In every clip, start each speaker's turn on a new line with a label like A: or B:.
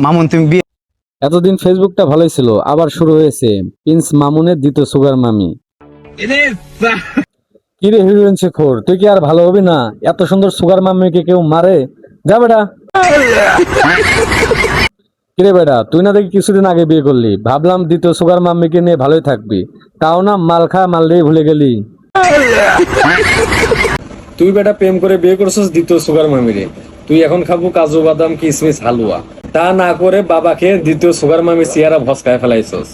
A: মামুন তুমি বিয়ে
B: এতদিন ফেসবুকটা ভালোই ছিল, আবার শুরু হয়েছে প্রিন্স মামুনের দ্বিতীয় সুগার মামি। কিরে হিরোইন শেখর, তুই কি আর ভালো হবি না? এত সুন্দর সুগার মামিকে কেউ মারে? যা বেটা। কিরে বেটা, তুই না দেখি কিছুদিন আগে বিয়ে করলি, ভাবলাম দ্বিতীয় সুগার মাম্মিকে নিয়ে ভালোই থাকবি, তাও না মাল খা মাল দিয়ে ভুলে গেলি। তুই বেটা প্রেম করে বিয়ে করছিস দ্বিতীয় সুগার মামিরে, তুই এখন খাবো কাজু বাদাম কিশমিশ হালুয়া, তা না করে বাবাকে দ্বিতীয় সুগার মামি চেহারা ভস্কায় ফেলাইছস।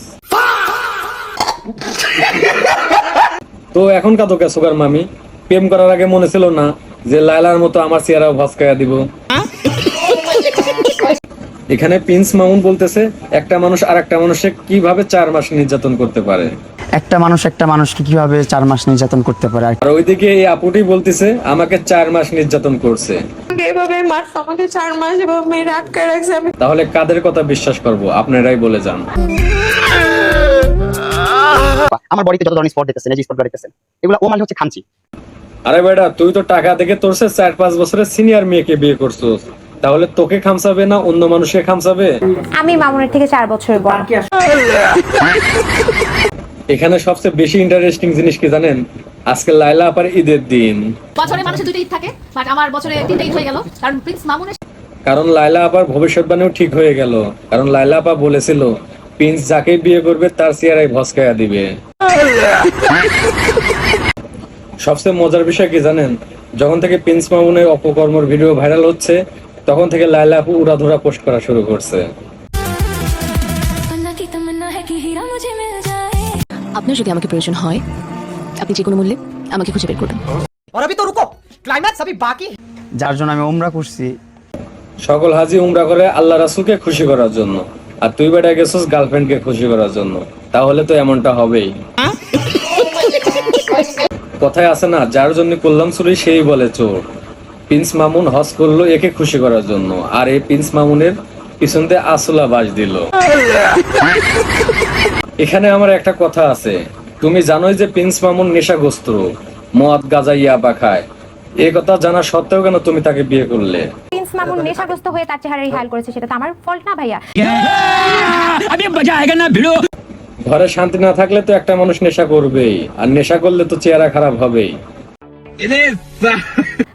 B: তো এখন কাদোকে সুগার মামি, প্রেম করার আগে মনে ছিল না যে লায়লার মতো আমার চেহারা ভস্কায়া দিব? এখানে প্রিন্স মামুন বলতেছে একটা মানুষ আর একটা মানুষে কিভাবে 4 মাস নির্যাতন করতে পারে,
A: একটা মানুষকে কিভাবে 4 মাস নির্যাতন করতে পারে।
B: আর ওইদিকে এই আপুটি বলতেছে আমাকে 4 মাস নির্যাতন করছে।
C: এভাবে মার আমাকে 4 মাস এভাবে মেরে আটকে রাখছে। আমি
B: তাহলে কাদের কথা বিশ্বাস করব? আপনারাই বলে যান।
D: আমার বডিতে যত ধরনের স্পট দেখতেছেন, এই যে স্পটগুলো দেখতেছেন, এগুলো ও মানে হচ্ছে খামচি।
B: আরে বেটা, তুই তো টাকা থেকে তোর 4-5 বছরের সিনিয়র মেয়েকে বিয়ে করছিস, তাহলে তোকে খামসাবে না অন্য মানুষকে খামসাবে?
E: আমি মামুনের থেকে 4 বছর বড়।
B: এখানে সবচেয়ে বেশি ইন্টারেস্টিং জিনিস কি জানেন? আজকে লায়লা আপার ঈদের দিন।
F: বছরে মানুষের 2টা ঈদ থাকে, বাট আমার বছরে 3টা ঈদ হয়ে গেল, কারণ প্রিন্স মামুনের।
B: কারণ লায়লা আপার ভবিষ্যৎবাণীও ঠিক হয়ে গেল, কারণ লায়লা আপা বলেছিল প্রিন্স যাকে বিয়ে করবে তার চেহারায় ভস্কায়া দিবে। সবচেয়ে মজার বিষয় কি জানেন? যখন থেকে প্রিন্স মামুনের অপকর্মের ভিডিও ভাইরাল হচ্ছে, তখন থেকে লায়লা আপু উড়াধুরা পোস্ট করা শুরু করছে।
F: আপনার যদি আমাকে প্রয়োজন হয়, আপনি যে কোনো মূল্যে আমাকে খুঁজে বের করবেন।
A: যার জন্য আমি উমরা করছি।
B: সকল হাজি উমরা করে আল্লাহ রাসূলকে খুশি করার জন্য, আর তুই বেটা গেছিস গার্লফ্রেন্ডকে খুশি করার জন্য, তাহলে তো এমনটা হবেই। কথায় আছে না, যার জন্য করলাম চুরি সেই বলে চোর। প্রিন্স মামুন হজ করলো একে খুশি করার জন্য, আর এই প্রিন্স মামুনের পিছন দিয়ে আসলা বাস দিল। এখানে আমার একটা কথা আছে, তুমি জানোই যে প্রিন্স মামুন নেশাগ্রস্ত, মদ গাঁজা ইয়াবা খায়। এই কথা জানা সত্ত্বেও কেন তুমি তাকে বিয়ে করলে?
E: প্রিন্স মামুন নেশাগ্রস্ত হয়ে তার চেহারা রিহাইল করেছে, সেটা তো আমার ফল্ট না ভাইয়া।
B: ঘরে শান্তি না থাকলে তো একটা মানুষ নেশা করবেই, আর নেশা করলে তো চেহারা খারাপ হবেই।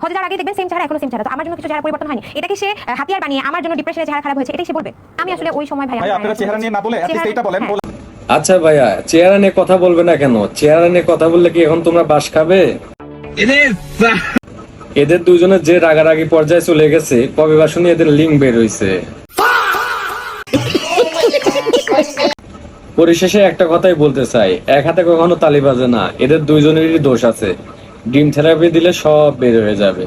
E: হতে যাওয়ার আগে দেখবেন সেম চেহারা এখনো সেম চেহারা, তো আমার জন্য কিছু চেহারা পরিবর্তন হয়নি। এটা কি সে হাতিয়ার বানিয়ে আমার জন্য ডিপ্রেশনে চেহারা খারাপ হয়েছে এটাই সে বলবে? আমি আসলে ওই সময় ভাইয়া
G: আপনারা চেহারা নিয়ে না বলে অ্যাট লিস্ট এটা বলেন।
B: আচ্ছা ভাইয়া, চেহারা নিয়ে কথা বলবে না কেন? চেহারা নিয়ে কথা বললে কি এখন তোমরা বাস খাবে? এদের দুজনের যে রাগারাগি পর্যায়ে চলে গেছে, কবে বা শুনি এদের লিঙ্ক বের হইছে। পরিশেষে একটা কথাই বলতে চাই, এক হাতে কখনো তালি বাজে না। এদের দুইজনেরই দোষ আছে, ড্রিম থেরাপি দিলে সব বের হয়ে যাবে।